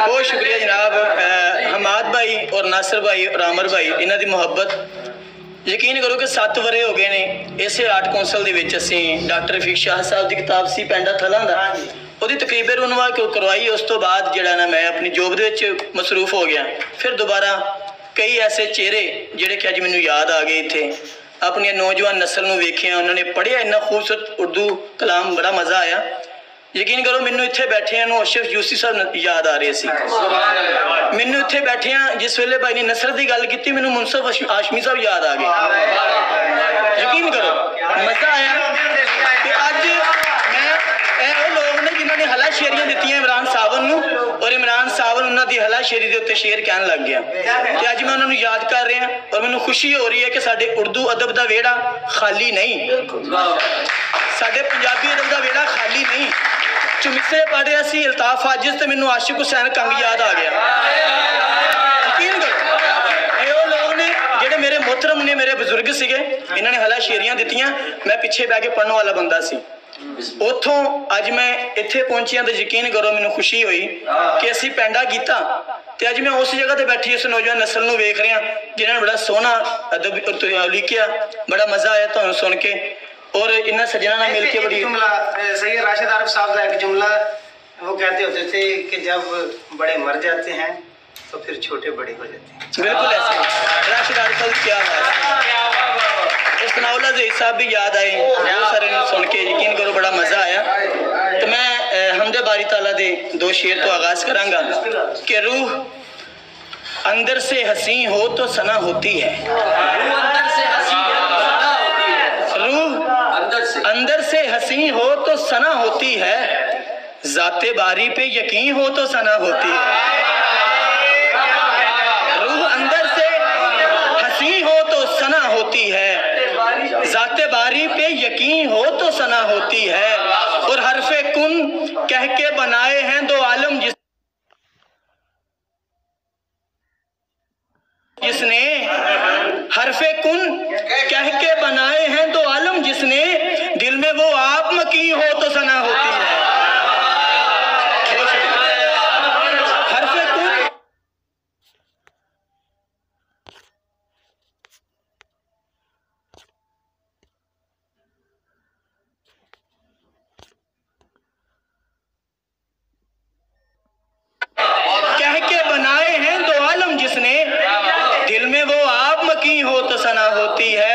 बहुत शुक्रिया जनाब। हमाद भाई और नासिर भाई और आमर भाई इन्हों की मुहब्बत यकीन करो कि 7 वरे हो गए ने इसे art council doctor Rafiq Shah साहब की किताब सी पेंडा थलां दा ਉਹਦੀ तकरीबन रुनवा करवाई। उस तो बाद जिहड़ा ना मैं अपनी जॉब दे विच मसरूफ हो गया। फिर दोबारा कई ऐसे चेहरे जिहड़े कि अज मैनूं याद आ गए इत्थे अपनी नौजवान नस्ल नूं वेखिया उन्होंने पढ़िया इन्ना खूबसूरत उर्दू कलाम बड़ा मज़ा आया। यकीन करो मैनूं इत्थे बैठिया अशरफ यूसी साहब याद आ रहे सी। मैनूं इत्थे बैठिया जिस वेले भाई ने नसरत की गल की मैनूं मुनसफ हाशमी साहब याद आ गए। यकीन करो मज़ा आया कि अज मैं लोग ने जिन्होंने हला शेरियां दी इमरान सावन नूं और इमरान सावन उन्होंने हला शेरी के उत्ते शेर कहन लग गया कि अज मैं उन्होंने याद कर रहा और मैनूं खुशी हो रही है कि साडे उर्दू अदब का वेड़ा खाली नहीं, साडे पंजाबी अदब का वेड़ा खाली नहीं। चुमिसे पढ़ रहा सी अल्ताफ हाजिज तो मैनूं आशिक हुसैन कंग याद आ गया। यकीन करो ये लोग ने जेडे मेरे मोहतरम ने मेरे बुजुर्ग सीगे इन्होंने हला शेरियां दित्तियां मैं पिछे बह के पढ़ने वाला बंदा सी। उतों अज मैं इत्थे पहुंचिया तो यकीन करो मैनूं खुशी हुई कि असीं पेंडा कीता ते अज मैं उस जगह ते बैठी उस नौजवान नस्ल नूं वेख रहा जिन्होंने बड़ा सोहना अदब लिखिया। बड़ा मज़ा आया तुहानूं सुन के और इन्हां सज्जना नाल मिल के बड़ी सैयद राशिद आरिफ साहब का एक जुमला वो कहते होते थे कि जब बड़े मर जाते हैं तो फिर छोटे बड़े हो जाते हैं। बिल्कुल ऐसे राशिद आरिफ साहब क्या बात। सनाउल्लाह ज़हीर साहब भी याद आए बहुत सारे सुन के यकीन करो बड़ा मज़ा आया। तो मैं हमदे बारी ताला दे 2 शेर तो आगाज़ करांगा कि रूह अंदर से हसी हो तो सना होती है, रूह अंदर से हसी हो तो सना होती है, ज़ाते बारी पे यकीन हो तो सना होती है। रूह अंदर से हसी हो तो सना होती है, ज़ाते बारी पे यकीन हो तो सना होती है। और हरफे कुन कह के बनाए हैं 2 आलम जिसने हरफे कुन कह के बनाए हैं 2 आलम जिसने दिल में वो आप मकी हो तो सना होती है। हरफे कुन कह के बनाए हैं 2 आलम जिसने दिल में वो आप मकी हो तो सना होती है।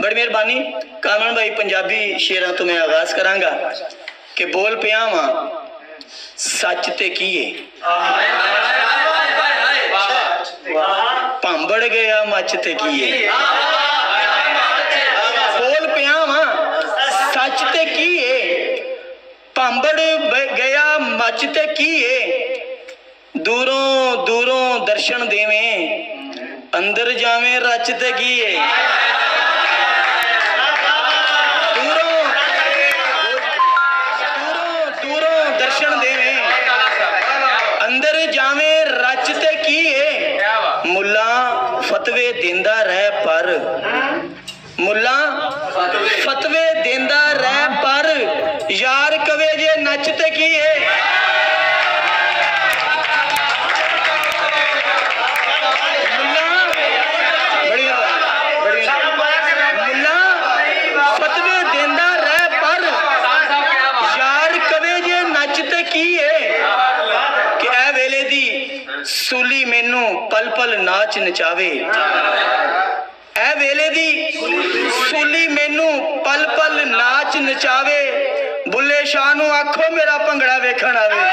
बड़ी मेहरबानी। कामन भाई पंजाबी शेरां तो मैं आगाज करांगा कि बोल पिया वां सच ते कीए भांबड़ गया मच ते कीए। बोल पिया वां सच ते कीए भांबड़ गया मच ते कीए। दूरों दूरों दर्शन देवें अंदर जावें रच ते कीए। दर्शन देवें अंदर जावें रच ते कीए। मुल्ला फतवे देंदा रह पर मुल्ला फतवे देंदा रह पर यार कवे जे नच ते कीए। सूली मैनू पल पल नाच नचावे, ऐ वेले दी सूली मैनू पल पल नाच नचावे। बुल्ले शाह नू आखो मेरा भंगड़ा वेखण आवे।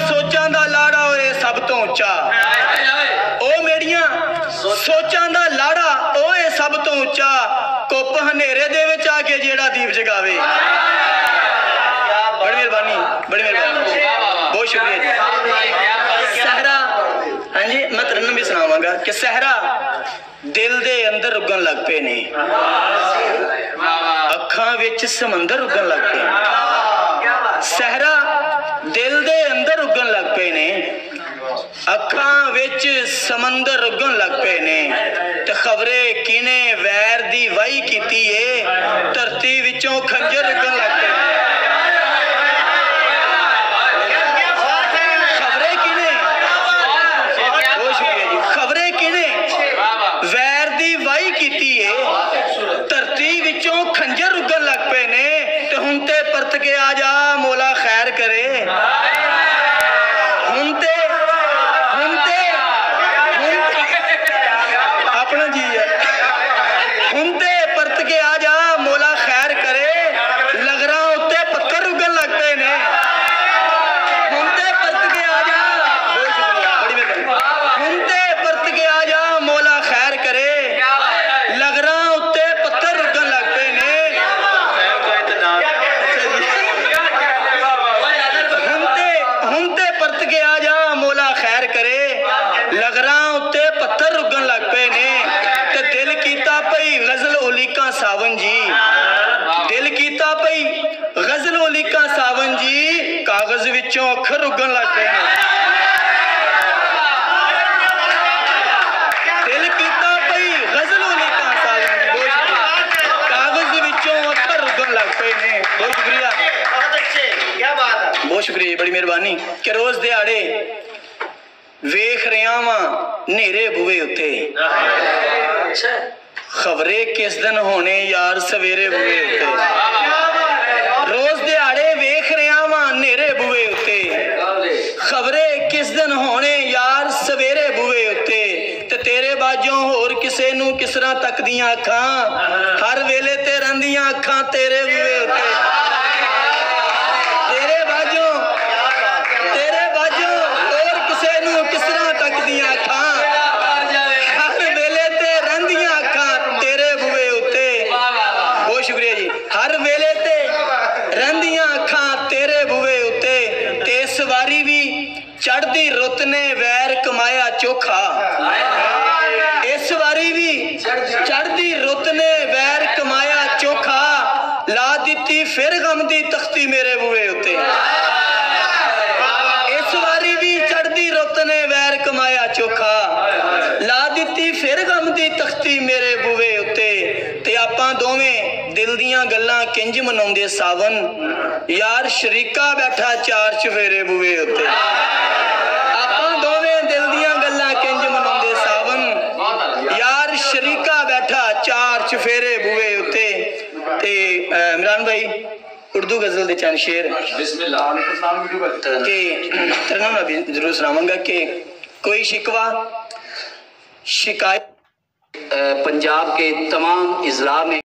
सोचां दा कि सहरा दिल दे अंदर उगन लग पे ने, अखां विच समंदर उगन लग पे। सहरा दिल दे अंदर उगन लग पे ने, अखां विच समंदर उगन लग पे ने। ते खबरे किने वैर दी वाही कीती है, धरती विचों खंजर उगन लग पे ने। खबरे किने, बहुत शुक्रिया जी, खबरे किने वैर दी वाही कीती है, धरती विचों खंजर उगन लग पे ने। ते हुण ते परत के आ जा मौला खैर करे। अपना जी है, हुण ते परत के आ जा मौला खैर करे। लगरां उत्ते पत्थर उगन लग पे ने। हुण ते परत के आ जा, बहुत शुक्रिया, बड़ी मेहरबानी। हुण ते परत के आ जा मौला खैर करे। लगरां उत्ते पत्थर उगन लग पे ने। हुण ते परत के आ जा मौला खैर करे। लगरां उत्ते पत्थर उगन लग पे ने। ते दिल कीता पई गजल ओलीका सावन जी, दिल कीता पई गजल ओलीका सावन जी, कागज विचों अखर उगन लग पे ने। दिल कीता पई गजल ओलीका सावन जी, बहुत शुक्रिया, कागज विचों अखर उगन लग पे ने। बहुत शुक्रिया, बहुत अच्छे, क्या बात है। बहुत शुक्रिया, बड़ी मेहरबानी। कि रोज दिहाड़े वेख रहा वां नेरे बुए उत्ते, खबरे किस दिन होने यार सवेरे बुए उत्ते। रोज दिहाड़े वेख रहा वां नेरे बुए उत्ते, खबरे किस दिन होने यार सवेरे बुए उत्ते। ते तेरे बाजों होर किसे नू किस तरह तकदियां अखां, हर वेले ते रहिंदियां अखां तेरे बुए उत्ते। तेरे बाजों होर किसे नू किस तरह तकदियां अखां, हर वेले ते रहिंदियां अखां तेरे बुए उत्ते। बहुत शुक्रिया जी, हर वेले ते रहिंदियां अखां तेरे बुए उत्ते। ते इस वारी भी चढ़दी रुत ने वैर कमाया चोखा, इस वारी भी चढ़दी रुत ने वैर कमाया चोखा। ला दिती फिर गम दी तख्ती मेरे बुए उत्ते। इस वारी भी चढ़दी रुत ने वैर कमाया चोखा, ला दिती फिर गम दी तख्ती मेरे बुए उत्ते। ते आपां दोवें दिल दियां गल्लां किंज मनाउंदे सावन, यार शरीका बैठा चार चफेरे बुए उत्ते। आपां दोवें दिल दियां गल्लां किंज मनाउंदे सावन, यार शरीका बैठा चार चफेरे बुए उत्ते। ते इमरान भाई उर्दू गजल दे चंद शेर के तरन्नुम मैं भी जरूर सुनाऊंगा कि कोई शिकवा शिकायत पंजाब के तमाम इजला में